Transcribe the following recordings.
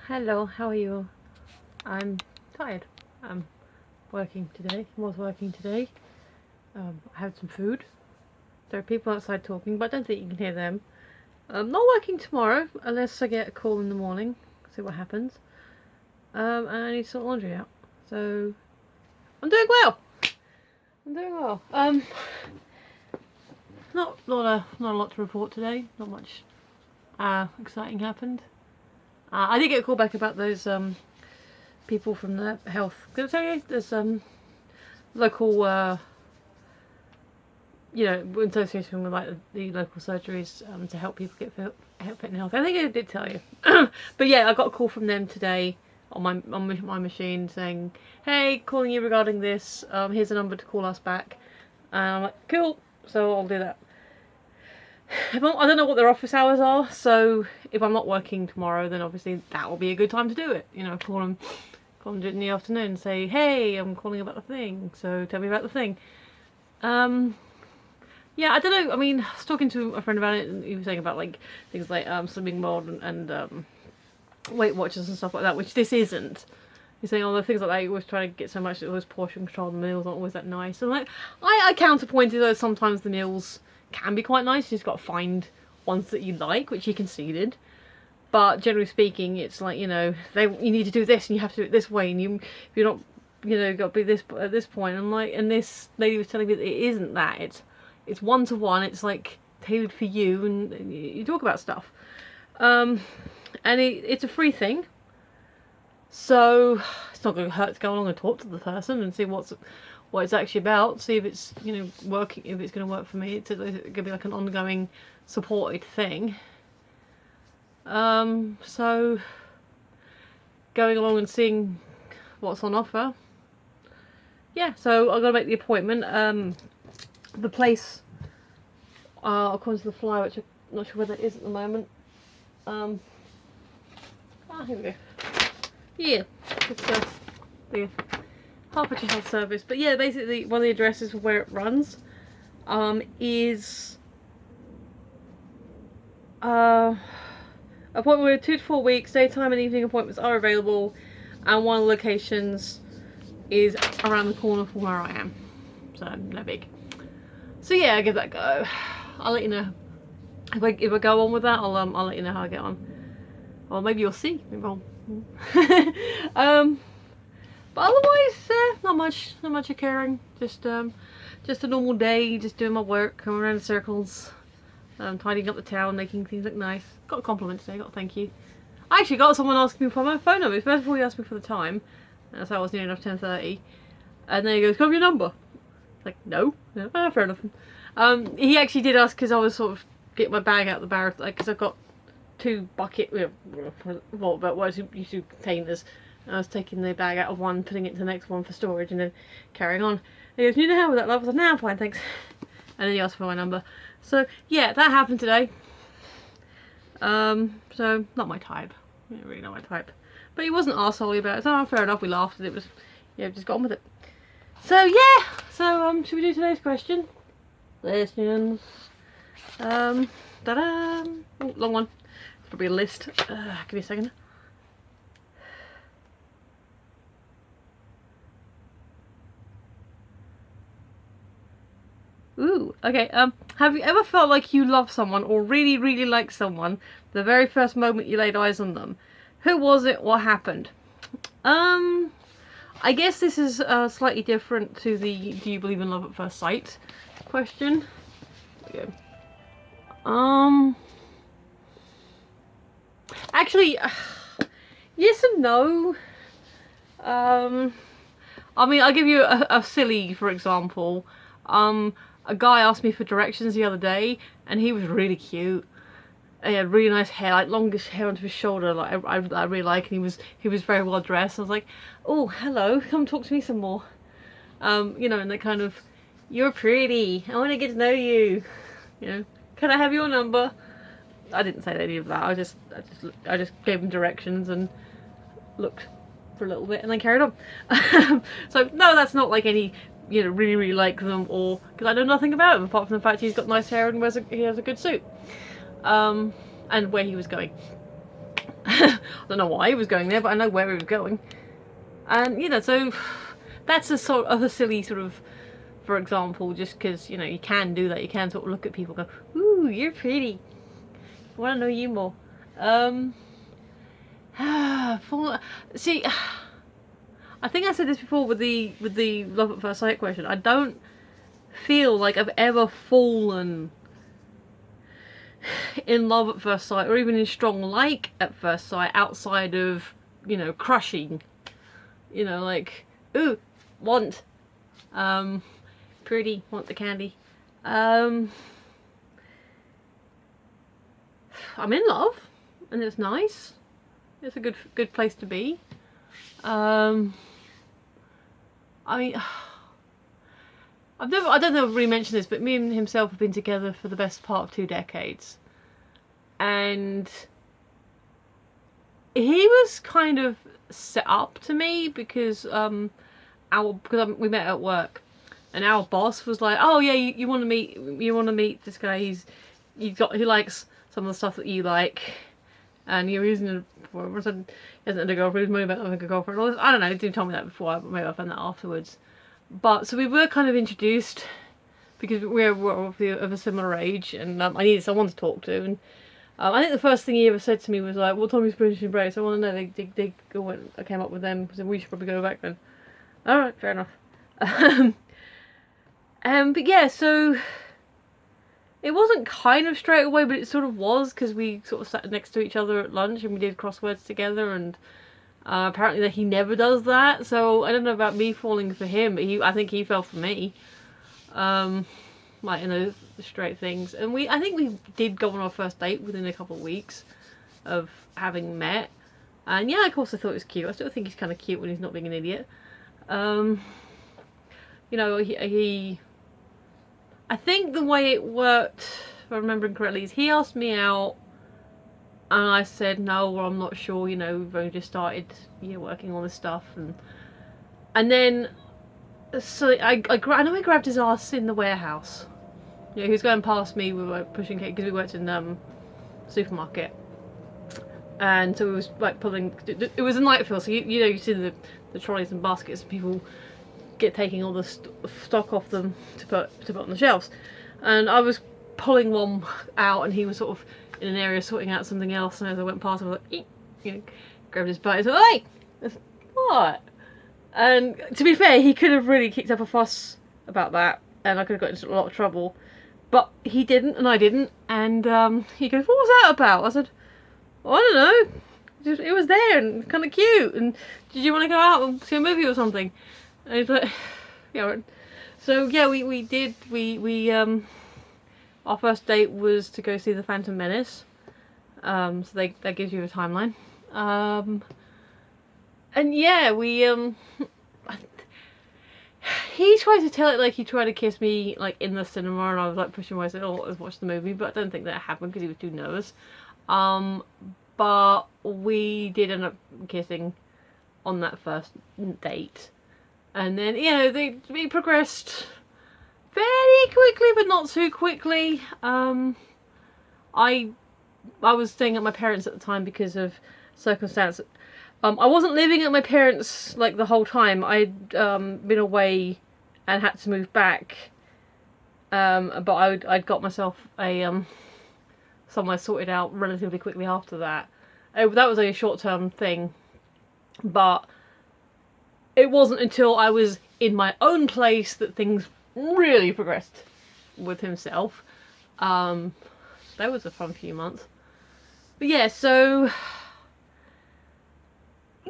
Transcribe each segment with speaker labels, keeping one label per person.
Speaker 1: Hello, how are you? I'm tired. I'm working today. Was working today. I had some food. There are people outside talking, but I don't think you can hear them. I'm not working tomorrow unless I get a call in the morning. See what happens. And I need to sort laundry out. So I'm doing well. I'm doing well. Not a lot to report today. Not much exciting happened. I did get a call back about those people from the health. Can I tell you? There's local, in association with like the local surgeries to help people get fit and healthy. I think I did tell you, but yeah, I got a call from them today on my machine saying, "Hey, calling you regarding this. Here's a number to call us back." And I'm like, "Cool." So I'll do that. I don't know what their office hours are, so if I'm not working tomorrow, then obviously that will be a good time to do it. Call them in the afternoon and say, "Hey, I'm calling about the thing, so tell me about the thing." Yeah, I don't know. I mean, I was talking to a friend about it, and he was saying about like things like slimming mode and Weight Watchers and stuff like that, which this isn't. He's saying all the things like that. You always try to get so much that always portion control. The meals aren't always that nice. And like, I counterpointed though sometimes the meals can be quite nice. You just got to find ones that you like, which he conceded. But generally speaking, it's like you need to do this and you have to do it this way, and if you're not, got to be this at this point. And this lady was telling me that it isn't that. It's 1-to-1. It's like tailored for you, and you talk about stuff. And it's a free thing, so it's not going to hurt to go along and talk to the person and see what it's actually about. See if it's working. If it's going to work for me, it's going to be like an ongoing supported thing. So going along and seeing what's on offer. Yeah, so I've got to make the appointment. The place, according to the flyer, which I'm not sure where that is at the moment. Here we go. Yeah, it's the Hertfordshire Health Service. But yeah, basically one of the addresses for where it runs is appointment with 2 to 4 weeks. Daytime and evening appointments are available, and one of the locations is around the corner from where I am, so no big. So yeah, I give that a go. I'll let you know if I go on with that. I'll let you know how I get on, or maybe you'll see. Maybe I'll... but otherwise, not much occurring. Just a normal day, just doing my work, coming around in circles, tidying up the town, making things look nice. Got a compliment today. Got a thank you. I actually got someone asking me for my phone number. It's first before he asked me for the time. So I was near enough 10:30, and then he goes, "Come your number." Like, no, fair enough. He actually did ask because I was sort of getting my bag out of the barrel, like, because I've got 2 bucket, what used to containers. I was taking the bag out of one, putting it to the next one for storage, and then carrying on. And he goes, "You know how with that, love?" I said, "No, I'm fine, thanks." And then he asked for my number. So yeah, that happened today. So not my type. Really not my type. But he wasn't arsehole about it. So fair enough. We laughed, and it was, just got on with it. So yeah. So should we do today's question? Questions. Ta-da! Oh, long one. It's probably a list. Give me a second. Ooh, okay. Have you ever felt like you love someone or really, really like someone the very first moment you laid eyes on them? Who was it? What happened? I guess this is slightly different to the "Do you believe in love at first sight" question. There we go. Actually, yes and no. I mean, I'll give you a silly, for example. A guy asked me for directions the other day, and he was really cute. He had really nice hair, like longish hair onto his shoulder, like I really like, and he was very well dressed. I was like, "Oh, hello, come talk to me some more." And that kind of, "You're pretty, I want to get to know you. Can I have your number?" I didn't say any of that. I just gave him directions and looked for a little bit and then carried on. So no, that's not like any really, really like them, or because I know nothing about him apart from the fact he's got nice hair and he has a good suit, and where he was going. I don't know why he was going there, but I know where he was going. And, you know, so that's a sort of a silly sort of, for example, just because, you know, you can do that. You can sort of look at people and go, ooh, you're pretty. I want to know you more. See, I think I said this before with the love at first sight question. I don't feel like I've ever fallen in love at first sight, or even in strong like at first sight, outside of, you know, crushing. You know, like, ooh, want, pretty, want the candy. I'm in love, and it's nice. It's a good place to be. I mean, I don't know if I've really mentioned this, but me and himself have been together for the best part of 2 decades. And he was kind of set up to me because we met at work, and our boss was like, oh yeah, you want to meet this guy, he likes some of the stuff that you like, and you're using it for, he hasn't had a girlfriend, he's moaning about having a girlfriend, all this. I don't know, he didn't tell me that before, maybe I found that afterwards. But so we were kind of introduced because we're of a similar age, and I needed someone to talk to. And I think the first thing he ever said to me was like, "What time is British Embrace? I want to know." I came up with them, so we should probably go back then. All right, fair enough. But yeah, so it wasn't kind of straight away, but it sort of was, because we sort of sat next to each other at lunch and we did crosswords together, and apparently that he never does that, so I don't know about me falling for him, but I think he fell for me. Like, you know, the straight things. And I think we did go on our first date within a couple of weeks of having met. And yeah, of course I thought it was cute. I still think he's kind of cute when he's not being an idiot. You know, I think the way it worked, if I'm remembering correctly, is he asked me out, and I said no, or I'm not sure, you know, we've only just started, you know, working on this stuff. And then, so I know I grabbed his ass in the warehouse. Yeah, he was going past me, we were pushing cake, because we worked in supermarket. And so it was like pulling, it was a night fill, so you know, you see the trolleys and baskets, and people taking all the stock off them to put on the shelves. And I was pulling one out, and he was sort of in an area sorting out something else, and as I went past, I was like, you know, grabbed his butt and said, "Hey!" I said, "What?" And to be fair, he could have really kicked up a fuss about that, and I could have got into a lot of trouble. But he didn't, and I didn't, and he goes, "What was that about?" I said, "Well, I don't know. It was there, and kind of cute, and did you want to go out and see a movie or something?" And he's like, "Yeah." So yeah, we did, our first date was to go see The Phantom Menace. So that gives you a timeline. And yeah, he tried to tell it like he tried to kiss me like in the cinema, and I was like pushing myself, "Oh, let's watch the movie," but I don't think that happened because he was too nervous. But we did end up kissing on that first date, and then, you know, we progressed fairly quickly, but not too quickly. I was staying at my parents' at the time because of circumstance. I wasn't living at my parents' like the whole time. I'd been away and had to move back. But I'd got myself a somewhere sorted out relatively quickly after that. That was a short-term thing, but it wasn't until I was in my own place that things really progressed with himself. That was a fun few months. But yeah, so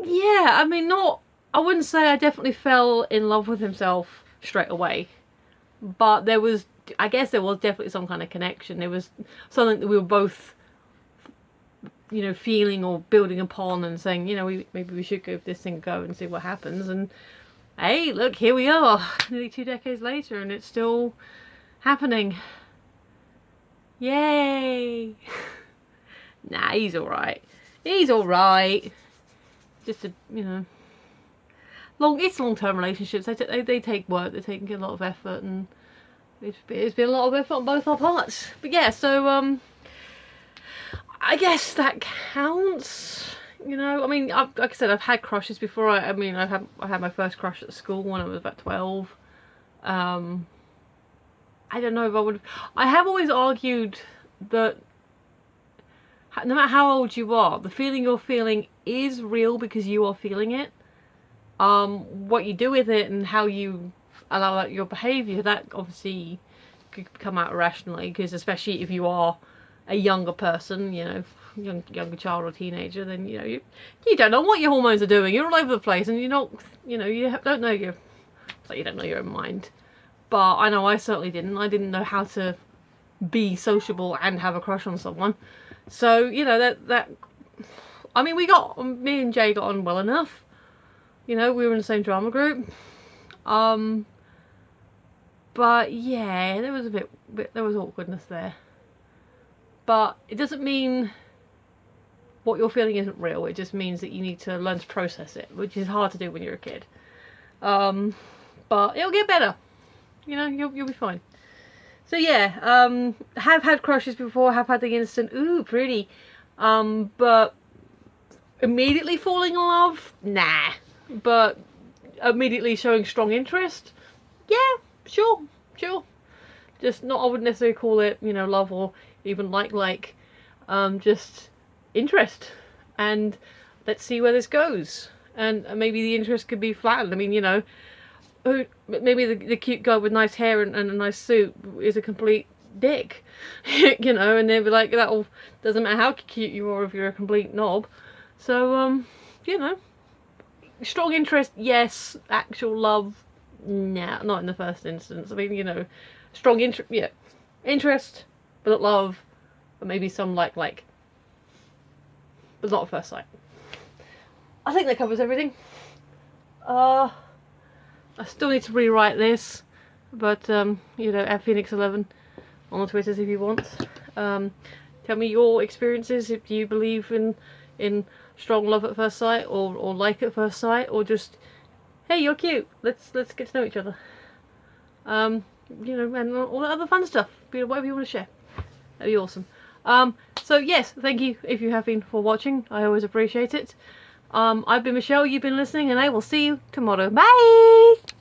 Speaker 1: yeah, I mean, I wouldn't say I definitely fell in love with himself straight away, but I guess there was definitely some kind of connection. There was something that we were both, you know, feeling or building upon, and saying, you know, maybe we should give this thing a go and see what happens. And hey, look, here we are, nearly 2 decades later, and it's still happening. Yay! Nah, he's alright. He's alright. Just a, you know, it's long-term relationships. They take work. They're taking a lot of effort, and it's been a lot of effort on both our parts. But yeah, so I guess that counts. You know, I mean, like I said, I've had crushes before. I mean, I had my first crush at school when I was about 12. I don't know if I would. I have always argued that no matter how old you are, the feeling you're feeling is real because you are feeling it. What you do with it and how you allow out your behaviour, that obviously could come out irrationally, because especially if you are a younger person, you know, younger child or teenager, then you know you don't know what your hormones are doing. You're all over the place, and you're not, you know, you don't know your, so you don't know your own mind. But I know I certainly didn't. I didn't know how to be sociable and have a crush on someone. So you know that I mean, me and Jay got on well enough. You know, we were in the same drama group. But yeah, there was there was awkwardness there. But it doesn't mean what you're feeling isn't real. It just means that you need to learn to process it, which is hard to do when you're a kid. But it'll get better. You know, you'll be fine. So yeah, have had crushes before, have had the instant, ooh, pretty. But immediately falling in love? Nah. But immediately showing strong interest? Yeah, sure. Just not, I wouldn't necessarily call it, you know, love or even like. Just interest. And let's see where this goes. And maybe the interest could be flattened. I mean, you know, maybe the cute guy with nice hair and a nice suit is a complete dick. You know, and they'll be like, that doesn't matter how cute you are if you're a complete knob. So, you know, strong interest, yes. Actual love, nah, not in the first instance. I mean, you know, strong interest, yeah. Interest, but not love, but maybe some like, but not at first sight. I think that covers everything. I still need to rewrite this, but, you know, at Phoenix11 on the Twitters if you want. Tell me your experiences, if you believe in strong love at first sight, or like at first sight, or just, hey, you're cute, let's get to know each other. You know, and all that other fun stuff, you know, whatever you want to share. That'd be awesome. So yes, thank you if you have been for watching. I always appreciate it. I've been Michelle, you've been listening, and I will see you tomorrow. Bye!